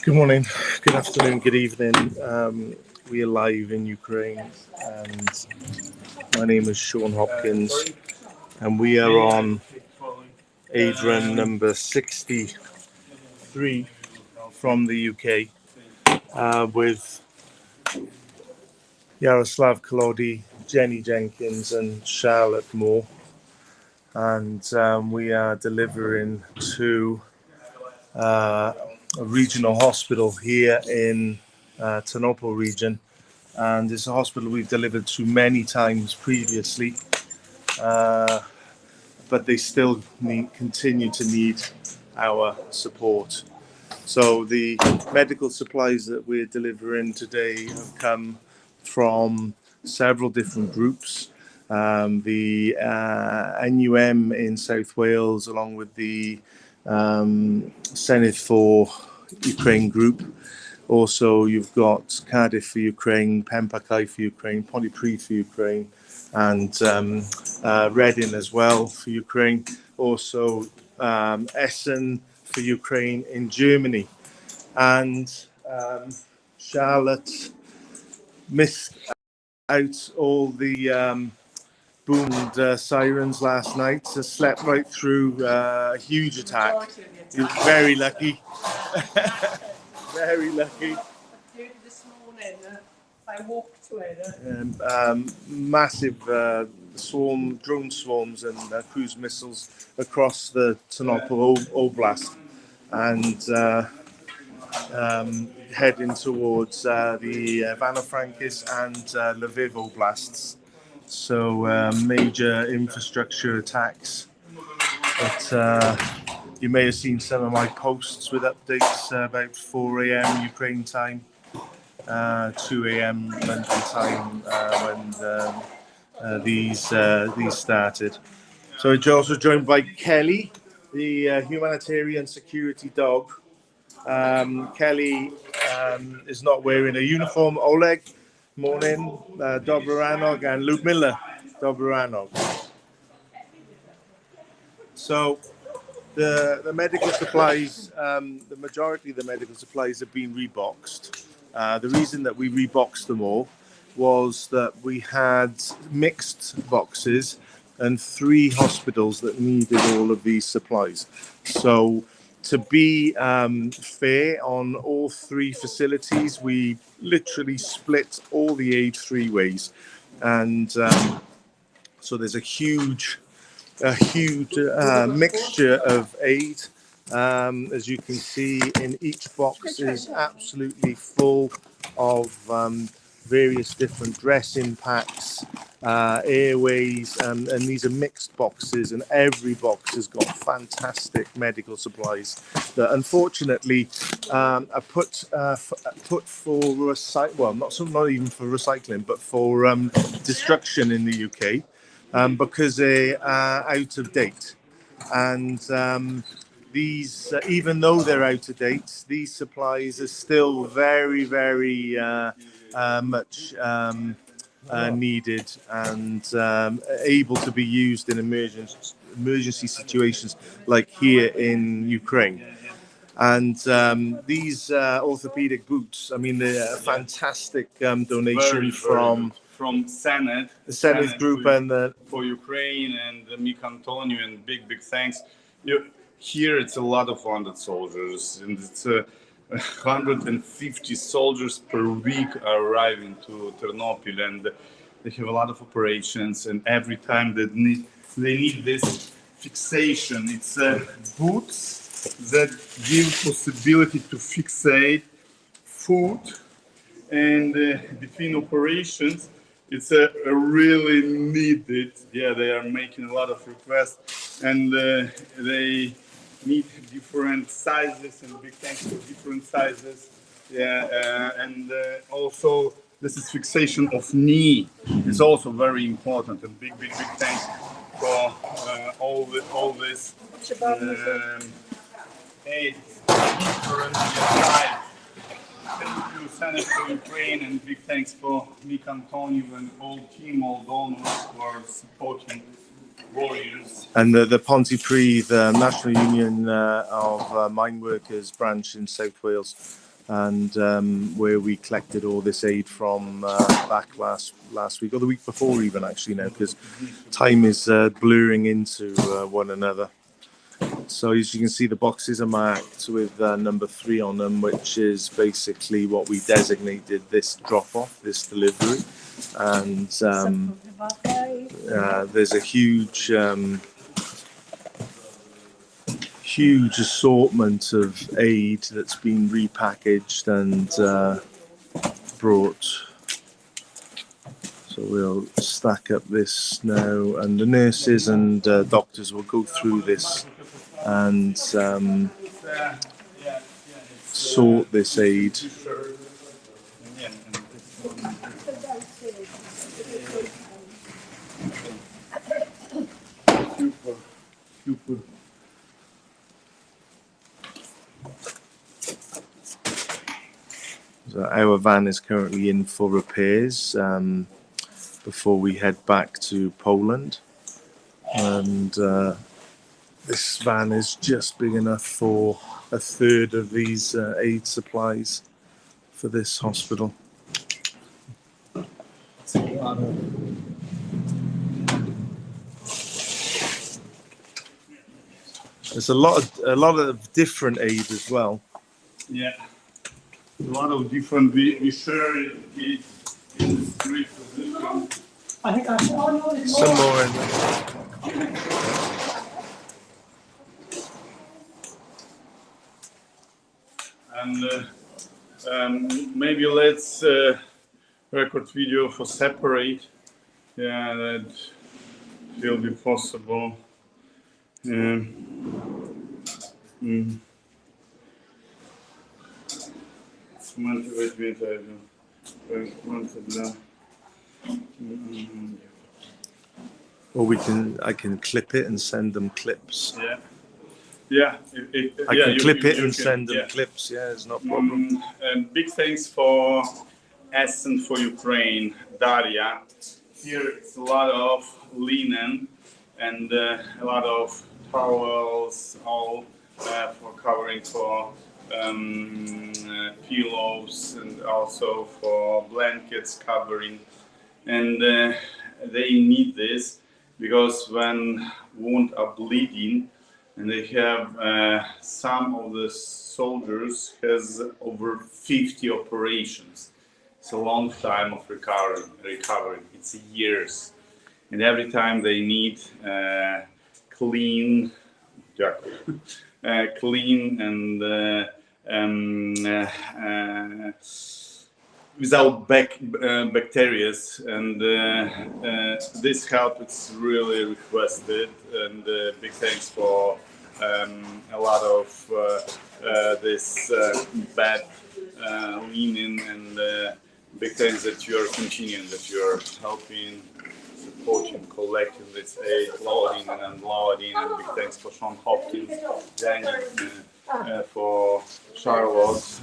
Good morning, good afternoon, good evening. We are live in Ukraine, and my name is Sean Hopkins, and we are on aid run number 63 from the UK with Yaroslav Kolodi, Jenny Jenkins, and Charlotte Moore. And we are delivering to a regional hospital here in Ternopil region, and it's a hospital we've delivered to many times previously, but they still continue to need our support. So the medical supplies that we're delivering today have come from several different groups. The NUM in South Wales, along with the Senate for Ukraine group. Also, you've got Cardiff for Ukraine, Pembrokeshire for Ukraine, Pontypridd for Ukraine, and Reading as well for Ukraine. Also, Essen for Ukraine in Germany. And Charlotte missed out all the boomed sirens last night, so slept right through a huge attack. He was very lucky. Very lucky. This morning, I walked to it. Massive drone swarms and cruise missiles across the Ternopil Oblast, and heading towards the Ivano-Frankivsk and Lviv Oblasts. So major infrastructure attacks. But you may have seen some of my posts with updates about 4 a.m. Ukraine time, 2 a.m. London time when these started. So we're also joined by Kelly, the humanitarian security dog. Kelly is not wearing a uniform. Oleg, morning. Dobroranog, and Ludmila, Dobroranog. So the medical supplies, the majority of the medical supplies have been reboxed. The reason that we reboxed them all was that we had mixed boxes and 3 hospitals that needed all of these supplies. So to be fair on all 3 facilities, we literally split all the aid 3 ways. And so there's a huge mixture of aid. As you can see, in each box is absolutely full of various different dressing packs, airways, and these are mixed boxes, and every box has got fantastic medical supplies that unfortunately are put for not even for recycling, but for destruction in the UK. Because they are out of date, and these, even though they're out of date, these supplies are still very, very much needed and able to be used in emergency situations like here in Ukraine. And these orthopedic boots, I mean, they're a fantastic donation from Senate, the Senate group and for Ukraine and Mik Antonio, and big thanks. Here it's a lot of wounded soldiers, and it's 150 soldiers per week are arriving to Ternopil, and they have a lot of operations, and every time they need this fixation. It's boots that give possibility to fixate food, and between operations it's a really needed. Yeah, they are making a lot of requests, and they need different sizes, and big thanks for different sizes. Yeah, and also this is fixation of knee. It's also very important, and big thanks for all this aid, different size. Thank you, Senate for Ukraine, and big thanks for Mik Antonio and all team, all donors who are supporting warriors. And the Pontypridd National Union of Mine Workers branch in South Wales and where we collected all this aid from back last week or the week before even actually now, because time is blurring into one another. So as you can see, the boxes are marked with number 3 on them, which is basically what we designated this drop-off, this delivery. And there's a huge assortment of aid that's been repackaged and brought. So we'll stack up this now, and the nurses and doctors will go through this and sort this aid. So our van is currently in for repairs before we head back to Poland, and this van is just big enough for a third of these aid supplies for this hospital. There's a lot of different aid as well. Yeah, a lot of different. We share it in the street. I think I saw you. Some more in there. And maybe let's record video for separate. Yeah, that will be possible. Or I can clip it and send them clips. Yeah. I can clip it you and can, send them yeah. clips. Yeah, it's not a problem. And big thanks for Essen for Ukraine, Daria. Here it's a lot of linen and a lot of towels, all for covering for pillows and also for blankets covering. And they need this because when wounds are bleeding, and they have some of the soldiers has over 50 operations. It's a long time of recovering. It's years, and every time they need clean and without bacteria, and this help is really requested, and big thanks for a lot of this bad linen, and big thanks that you are continuing, that you are helping, supporting, collecting this aid, loading and unloading, and big thanks for Sean Hopkins, Danny, for Charlotte,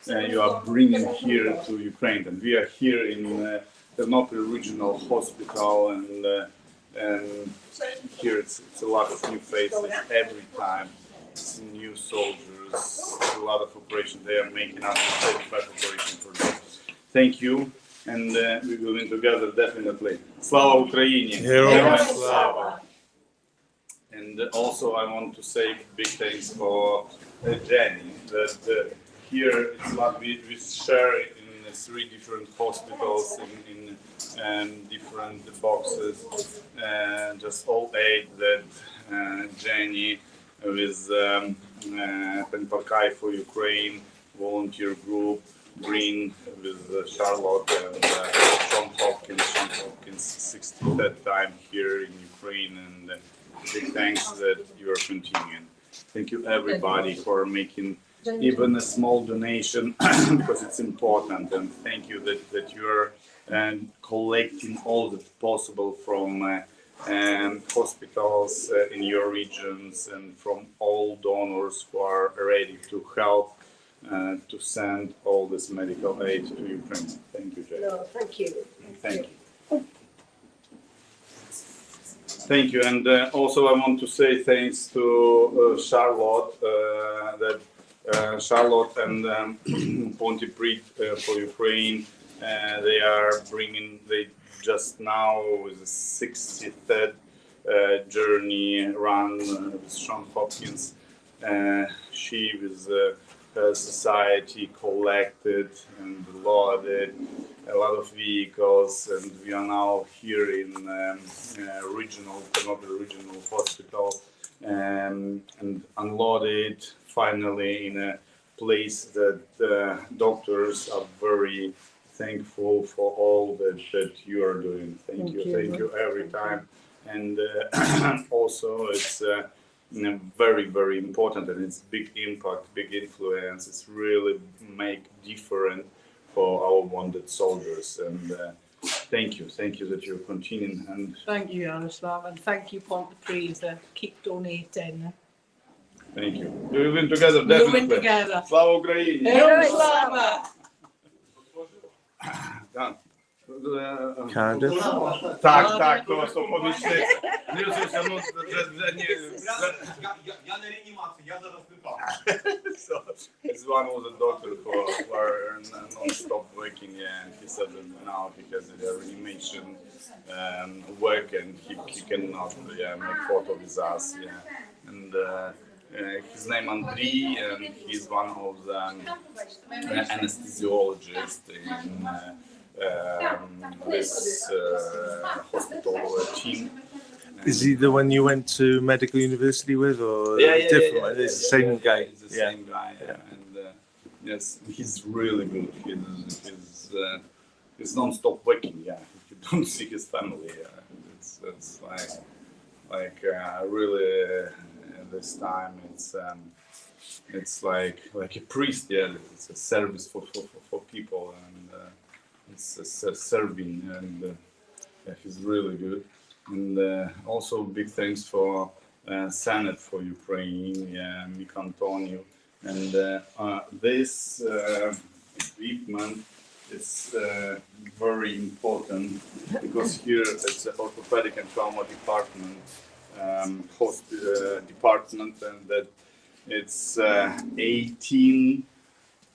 that you are bringing here to Ukraine. And we are here in Ternopil Regional Hospital, and here it's a lot of new faces every time. It's new soldiers, a lot of operations. They are making up 35 operations per day. Thank you, and we will be together definitely. Slava Ukraini! Heroes slava! And also I want to say big thanks for Jenny, that here it's like we share in 3 different hospitals in different boxes, and just all aid that Jenny with Penparkai for Ukraine volunteer group bring with Charlotte and John Hopkins. John Hopkins 63rd time here in Ukraine, and big thanks that you are continuing. Thank you everybody for making even a small donation because it's important, and thank you that you're collecting all that possible from hospitals in your regions and from all donors who are ready to help to send all this medical aid to Ukraine. Thank you, Jay. No, thank you. Thank you. Thank you, and also I want to say thanks to Charlotte that Charlotte and Pontypridd for Ukraine. They are bringing, they just now with the 63rd journey run with Sean Hopkins. She with her society collected and loaded a lot of vehicles, and we are now here in Ternopil Regional Hospital, and unloaded finally in a place that doctors are very thankful for all that you are doing. Thank you every time. And also it's very, very important, and it's big impact, big influence. It's really make different for our wounded soldiers. And thank you that you're continuing. And thank you, Jaroslav, and thank you, Pontypridd. Keep donating. Thank you. We win together, We'll definitely. win together. Slava Ukraini! Heroes slava! Dan. Cardiff. Tak, to pomyśleć. Nie rozumiem, no, że nie... Ja na reanimacji, я зараз летав. So, it's one of the doctors who are non-stop working, and he said that now he has a reanimation work, and he cannot make photo with us. And his name Andriy, and he's one of the anesthesiologists in this hospital team. Is he the one you went to medical university with, or different one? It's the same guy. It's the same guy, and yes, he's really good. He's non-stop working. Yeah, you don't see his family. It's like really this time it's like a priest. Yeah, it's a service for people, and it's a serving, and he's really good. And also big thanks for Senate for Ukraine, Mik Antonio. And this equipment is very important because here it's the orthopedic and trauma department, department, and that it's 18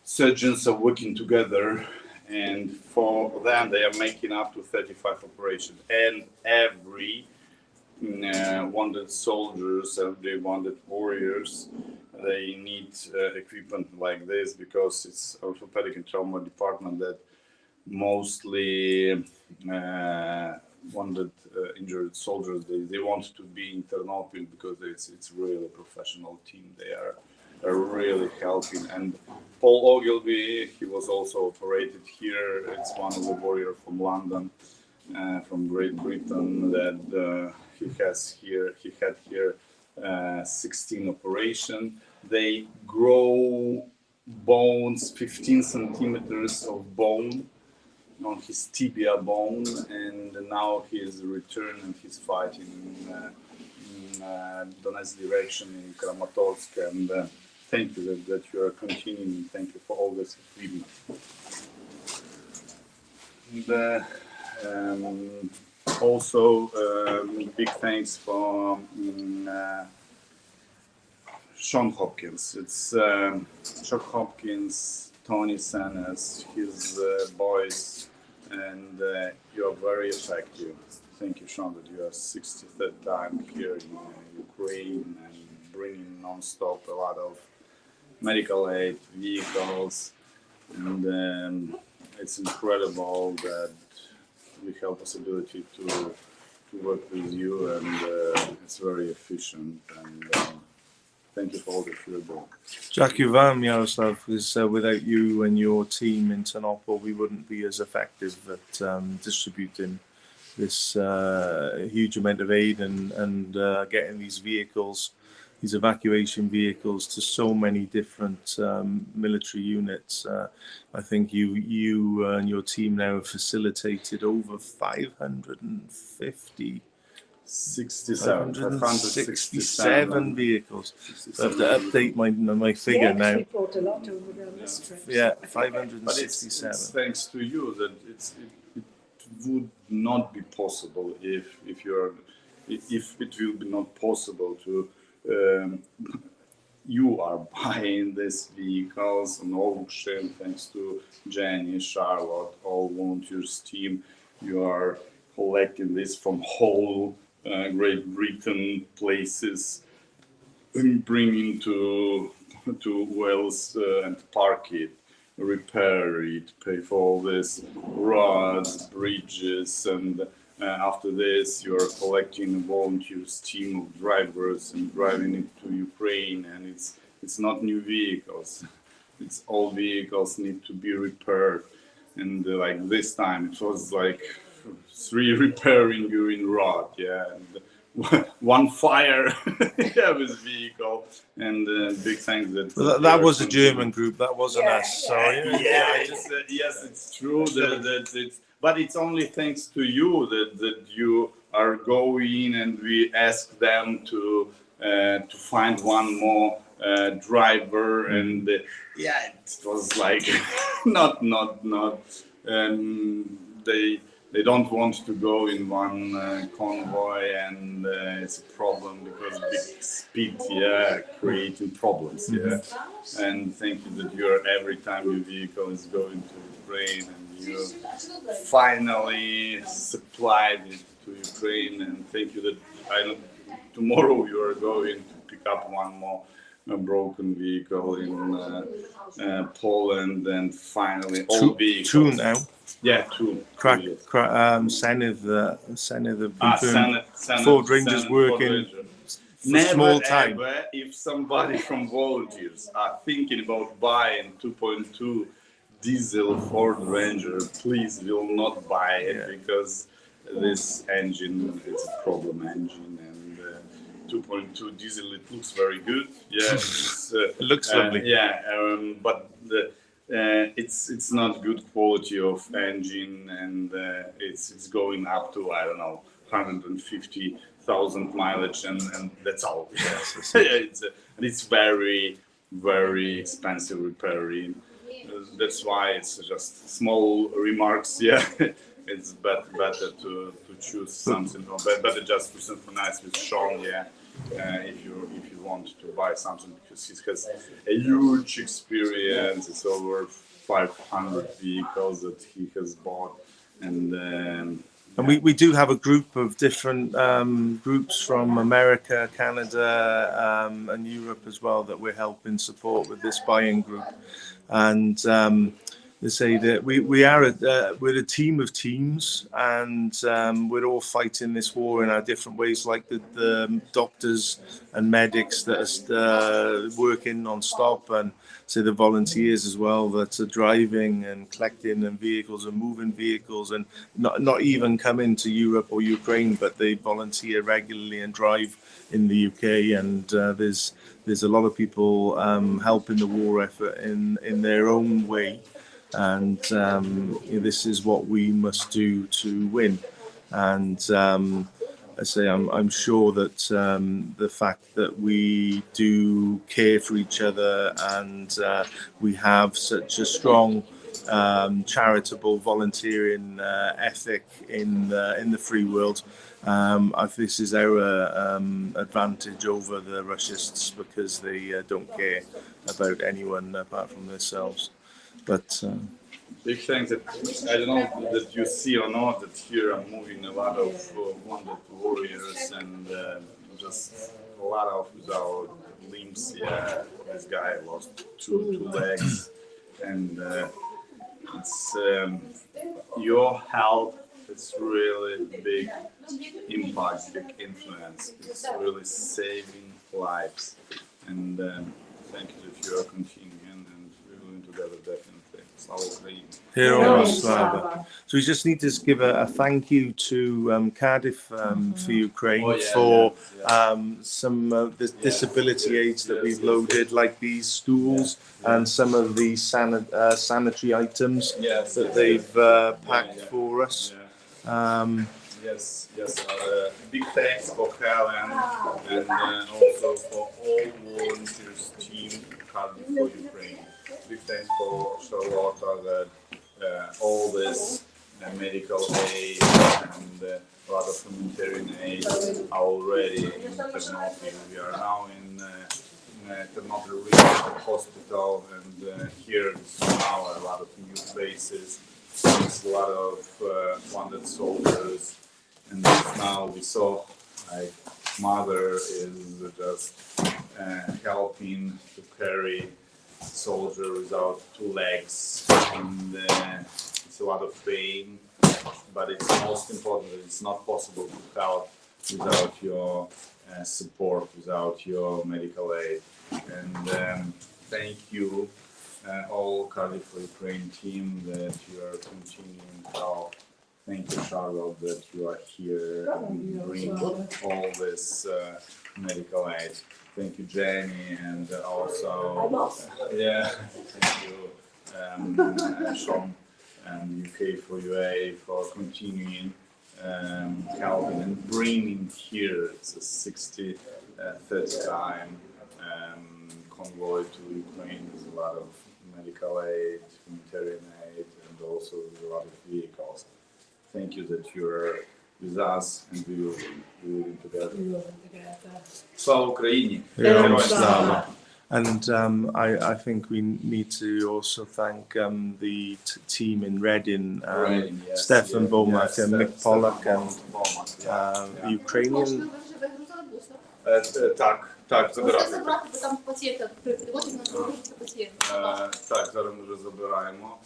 surgeons are working together. And for them, they are making up to 35 operations. And every wounded soldiers, every wounded warriors, they need equipment like this because it's orthopedic and trauma department that mostly wounded, injured soldiers, they want to be in Ternopil because it's really a professional team. They are really helping. And Paul Ogilvy, he was also operated here. It's one of the warriors from London, from Great Britain, that he had here 16 operations. They grow bones, 15 centimeters of bone on his tibia bone, and now he is returned and he's fighting in Donetsk direction in Kramatorsk. And thank you that you are continuing. Thank you for all this equipment. And also big thanks for Sean Hopkins. It's Sean Hopkins, Tony Sanas, his boys, and you are very effective. Thank you, Sean, that you are 63rd time here in Ukraine and bringing non-stop a lot of medical aid, vehicles, and it's incredible that we have possibility to work with you, and it's very efficient. And thank you for all that you're doing. Dziękuję wam, Jaroslav, because without you and your team in Ternopil, we wouldn't be as effective at distributing this huge amount of aid and getting these vehicles, these evacuation vehicles, to so many different military units. I think you and your team now have facilitated over 567 vehicles. I have to update my figure now. We brought a lot over on this trip. Yeah, But it's 567. thanks to you that it would not be possible if it will be not possible to you are buying these vehicles on auction, thanks to Jenny, Charlotte, all volunteers team. You are collecting this from whole Great Britain places and bringing to Wales and park it, repair it, pay for all this roads, bridges, and after this you are collecting a volunteers team of drivers and driving it to Ukraine. And it's not new vehicles, it's old vehicles need to be repaired. And like this time it was like 3 repairing during road, yeah, and one fire yeah, with vehicle. And big thanks That was a German group, that wasn't us. So yes, it's true that it's, but it's only thanks to you that you are going, and we ask them to find one more driver. And yeah, it was like not they don't want to go in one convoy, and it's a problem because big speed, yeah, creating problems, yeah. And thank you that you're every time your vehicle is going to Ukraine, and you finally supplied it to Ukraine. And thank you that tomorrow you are going to pick up one more broken vehicle in Poland, and finally all vehicles. 2 now. Yeah, 2. Senedd have confirmed Senedd, Ford Rangers working for small time. Ever, if somebody from volunteers are thinking about buying 2.2 diesel Ford Ranger, please will not buy it, because this engine is a problem engine. And 2.2 diesel, it looks very good. Yeah, it looks lovely. Yeah, but it's not good quality of engine, and it's going up to, I don't know, 150,000 mileage, and that's all. It's very, very expensive repairing. That's why it's just small remarks. Yeah, it's better to choose something, or better just to synchronize with Sean. Yeah. If you want to buy something, because he has a huge experience. It's over 500 vehicles that he has bought, and we do have a group of different groups from America, Canada, and Europe as well that we're helping support with this buying group. And they say that we're a team of teams, and we're all fighting this war in our different ways, like the doctors and medics that are working non-stop, and say the volunteers as well that are driving and collecting and vehicles and moving vehicles, and not even coming to Europe or Ukraine, but they volunteer regularly and drive in the UK. And there's a lot of people helping the war effort in their own way. And this is what we must do to win. And I say I'm sure that the fact that we do care for each other, and we have such a strong charitable volunteering ethic in the free world, this is our advantage over the Russists, because they don't care about anyone apart from themselves. But big thanks that I don't know that you see or not that here I'm moving a lot of wounded warriors, and just a lot of without limbs. Yeah, this guy lost two legs, and it's your health. It's really big impact, big influence. It's really saving lives, and thank you that you are continuing, and we're going together definitely. So we just need to give a thank you to Cardiff for Ukraine for some of the disability aids that we've loaded, like these stools and some of the sanitary items that they've packed for us. Yes. Big thanks for Helen, and also for all volunteers team Cardiff for Ukraine. Big thanks for Charlotte, that all this medical aid and a lot of humanitarian aid are already in Ternopil. We are now in Ternopil Regional Hospital, and here is now a lot of new faces. There's a lot of wounded soldiers, and now we saw like mother is just helping to carry soldier without two legs, and it's a lot of pain. But it's most important that it's not possible to help without your support, without your medical aid. And thank you, all Cardiff for Ukraine team, that you are continuing help. Thank you, Charlotte, that you are here and bring all this medical aid. Thank you, Jamie, and also, thank you, Sean and UK4UA for continuing helping and bringing here. It's the 63rd time convoy to Ukraine. There's a lot of medical aid, humanitarian aid, and also a lot of vehicles. Thank you that you're with us and we will be together. Слава Україні! Героям слава! And I think we need to also thank the team in Reading, Stefan Bomak and Mick Pollock, and Ukrainian. Так, забирати. забрати, бо там пацієнта приводять на зробити пацієнта. Так, зараз ми вже забираємо.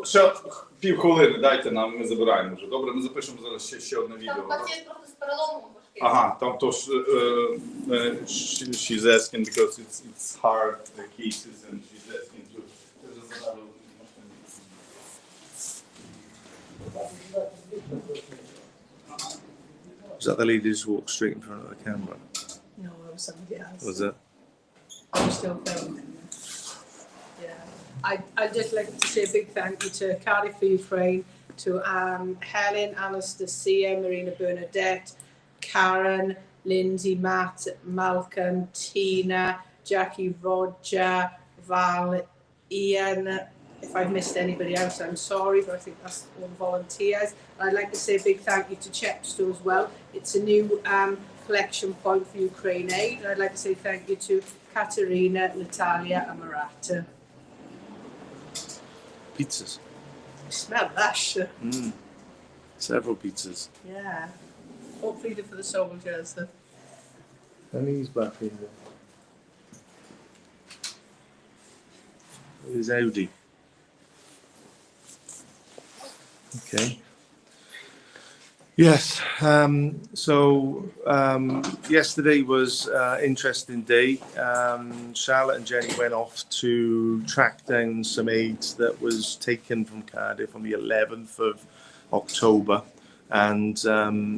Ще півхвилини дайте нам, ми забираємо вже. Добре, ми запишемо зараз ще одне відео. Там пацієнт просто з переломом важкий. Ага, там то she's asking because it's hard cases and she's asking to. Was that the lady who just walked straight in front of the camera? No, it was somebody else. Was it? I'm still filming. Yeah. I'd just like to say a big thank you to Cardiff for Ukraine, to Helen, Anastasia, Marina Bernadette, Karen, Lindsay, Matt, Malcolm, Tina, Jackie, Roger, Val, Ian. If I've missed anybody else, I'm sorry, but I think that's all volunteers. And I'd like to say a big thank you to Chepstow as well. It's a new collection point for Ukraine Aid. And I'd like to say thank you to Katerina, Natalia and Marata. Pizzas. Smell lush. Several pizzas. Yeah. Hopefully for the soldiers. And he's back in there. There's Audi. Okay. Yes. Yesterday was an interesting day. Charlotte and Jenny went off to track down some aid that was taken from Cardiff on the 11th of October. And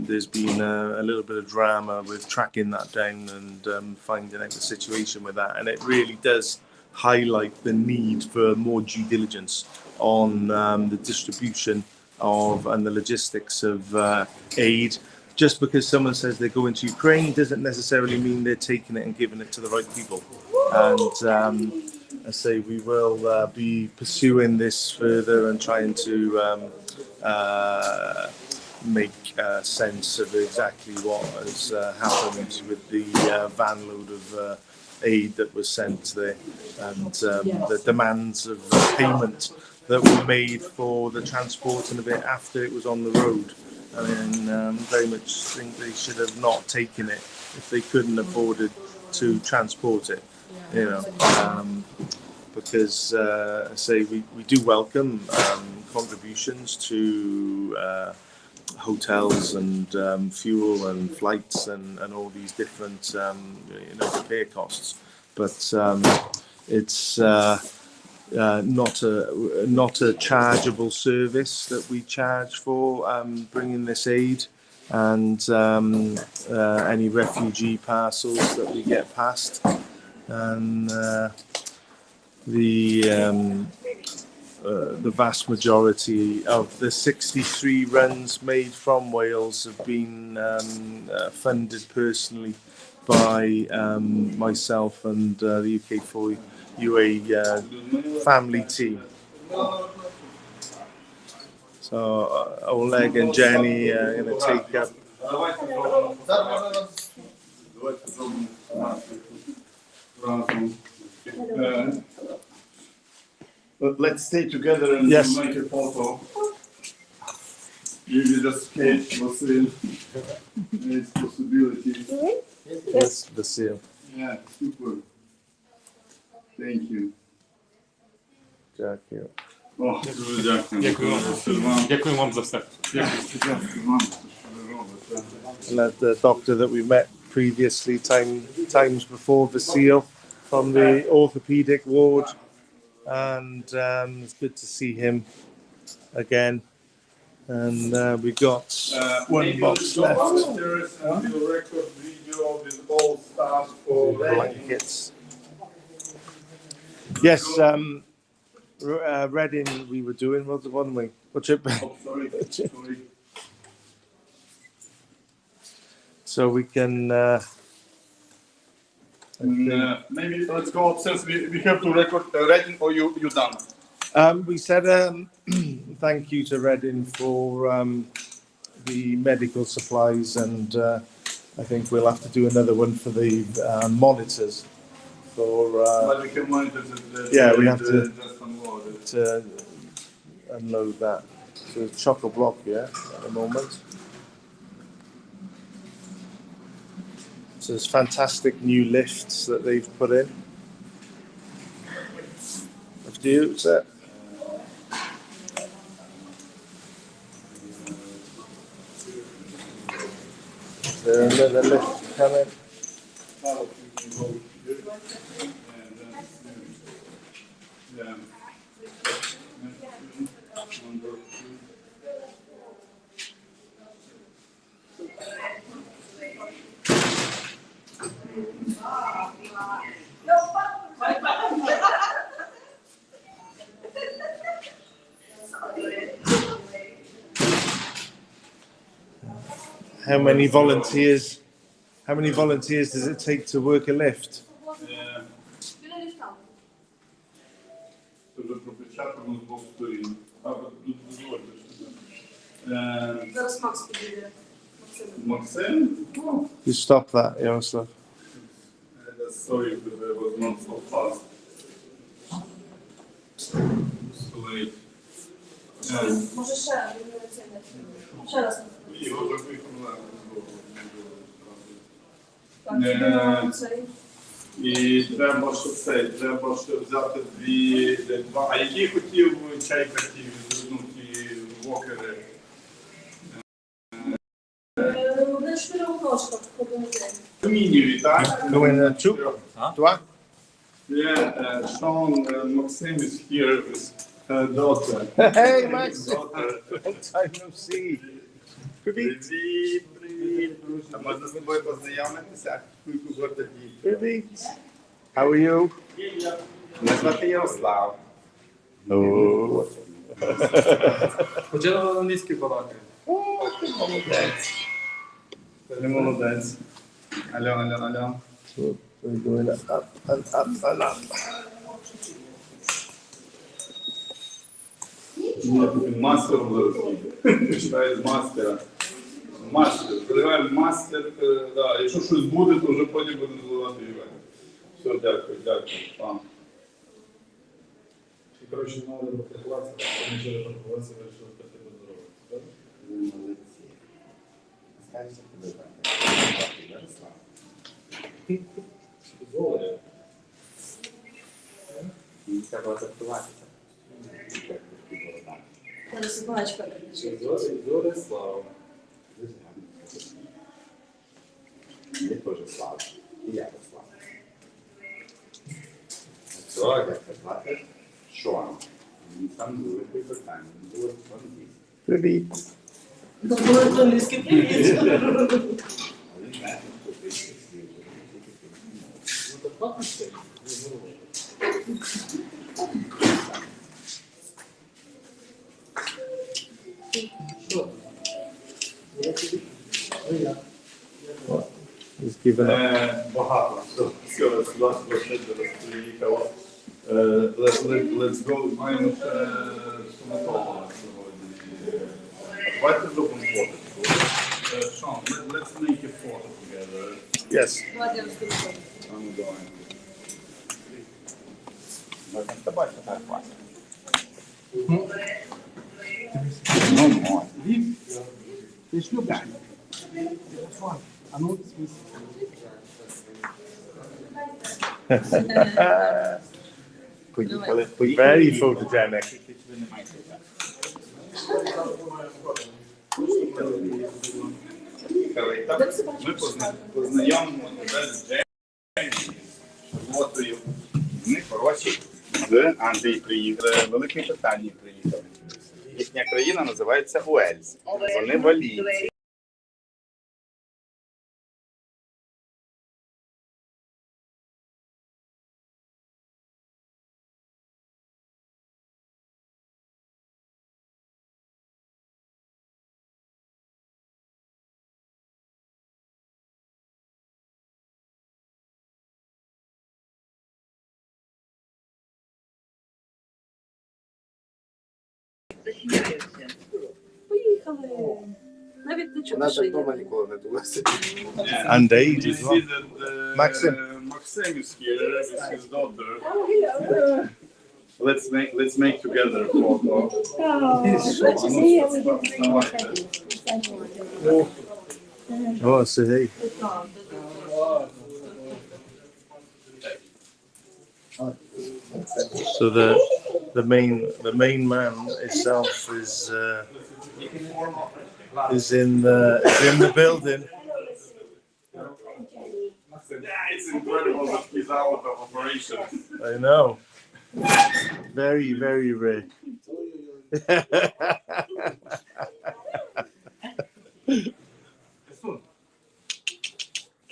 there's been a little bit of drama with tracking that down and finding out the situation with that. And it really does highlight the need for more due diligence on the distribution of and the logistics of aid. Just because someone says they're going to Ukraine doesn't necessarily mean they're taking it and giving it to the right people. And I say we will be pursuing this further and trying to make sense of exactly what has happened with the van load of aid that was sent there, and the demands of payment that were made for the transporting of it after it was on the road. I mean, very much think they should have not taken it if they couldn't afford it to transport it, you know, because I say we do welcome contributions to hotels and fuel and flights and all these different repair costs, but it's not a chargeable service that we charge for bringing this aid, and any refugee parcels that we get past, and the vast majority of the 63 runs made from Wales have been funded personally by myself and the UK4UA family team. So Oleg and Jenny are going to take up Let's stay together and Yes. make a photo. You will just sketch Vasil. Its possibility. Yes, Vasil. Yeah, super. Thank you. Дякую. О, дуже дякую. Дякую вам за все. Дякую вам, що ви робите. And the doctor that we met previously, times before, Vasil, from the orthopedic ward, and it's good to see him again. And we got one box left. Upstairs and we'll record video with all stuff for Blankets. Yes, Reading we were doing, wasn't we? What's it? Oh, sorry. So we can. Maybe let's go upstairs. We have to record Reading, or you done? We said thank you to Reading for the medical supplies, and I think we'll have to do another one for the monitors. But we can monitor Yeah, we have to- just unload it. To unload that. So it's chock-a-block, yeah, at the moment. So there's fantastic new lifts that they've put in. Have you used it? Is there another lift coming? Yeah. How many volunteers does it take to work a lift? Yeah. Біля ліфта. Це вже пропечатано з двох сторін. Дозвольте. Зараз Макс підійде. Максим? You stop that, Yaroslav. Sorry if I was not so fast. Too late. Yeah. Може ще, ще раз. Його зробив проблему. Так, цей. І треба, що це, треба, що взяти два. А який хотів чай хотів, ну, ті вокери? Один чотирьохножка в магазині. Алюмінієві, так? Go in there, two. Toi? Yeah, Sean, Maxim is here with her daughter. Hey, Max! Daughter. Long time no see. Привіт. Привіт. А можна з тобою познайомитися? Привіт. How are you? Мене звати Ярослав. Oh. Хоча на англійській балакає. Молодець. Ти молодець. Алло. So we're going up and up and up. Мастер зараз. Читає з мастера. Мастер. Заливаємо мастер. Да. Якщо щось буде, то вже потім будемо заливати Іван. Все, дякую. Пан. Коротше, мали паркуватися, а ми вже паркуватися, вирішили піти поздороватися. Дозволення. Зараз собачка прийде. Зорислав. Мені теж слава. І я слава. Цього, як казати, що? Він сам дуже питання. Він дуже фондів. Привіт. Добре, англійський привіт. А він знає, що ти слів. Ну, так пахне все. Що? He's given up. Багато. Все, раз приїхало. Let's go. Маємо ще стоматолога сьогодні. Давайте зробимо фото. Sean, let's make a photo together. Yes. Ладно, розповідаю. А ну давай. Можна з тобою фотографувати. Ну, можна. Поїхали. Very photogenic. Ми познайомимо тебе з Джеймсом. Вони хороші. З Англії приїхали. Великої Британії приїхали. Їхня країна називається Уельс. Вони валійці. Поїхали. Навіть не чути, що є. ніколи не дулася. And age You as see well. that Maxim. Maxim is here with his daughter. Let's make together a photo. Oh, so hey. So the main man itself is in the building. Yeah, it's incredible that he's out of operation. I know. Very, very rare.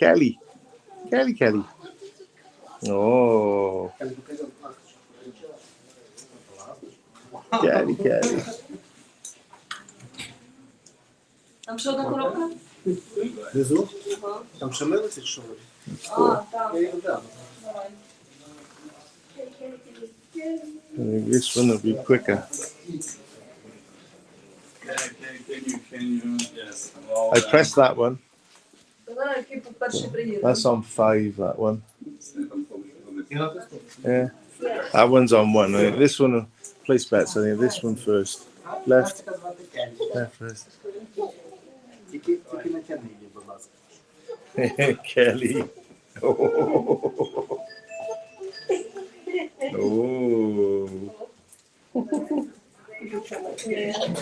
Kelly. Kelly. Oh. Kelly. Там ще одна коробка? Внизу? Там ще милиться, що ли? А, так. Я їх дам. Давай. I think this one will be quicker. Can you, yes. Well, I pressed that one. Давай, який перший приїде. That's on 5, that one. І натисну. Yeah. That one's on 1. I think this one, place bets. I think this one first. Left first. Тільки натягни її, будь ласка. Kelly. Oh.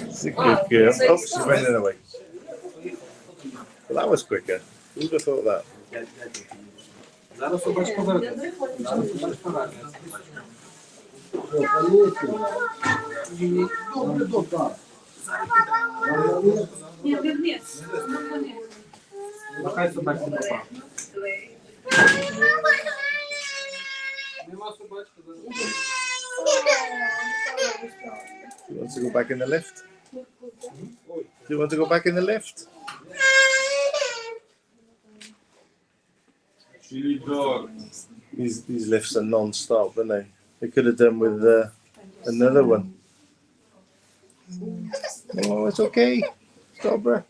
It's a good girl. Oh, she's running away. Well, that was quicker. Who'd have thought that? Зараз собачка повернеться. Зараз собачка повернеться. Добре, добре. Ні, вниз. Вниз. Нехай собачка попав. Нема собачки зараз. Do you want to go back in the lift? Do you want to go back in the lift? Chili dog. These lifts are non-stop, aren't they? They could have done with another one. Oh, it's okay. Stop, bruh.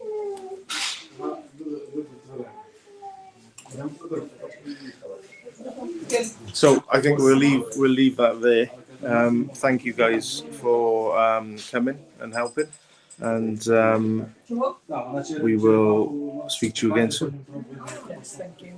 So I think we'll leave that there. Thank you guys for coming and helping, and we will speak to you again soon. Yes, thank you.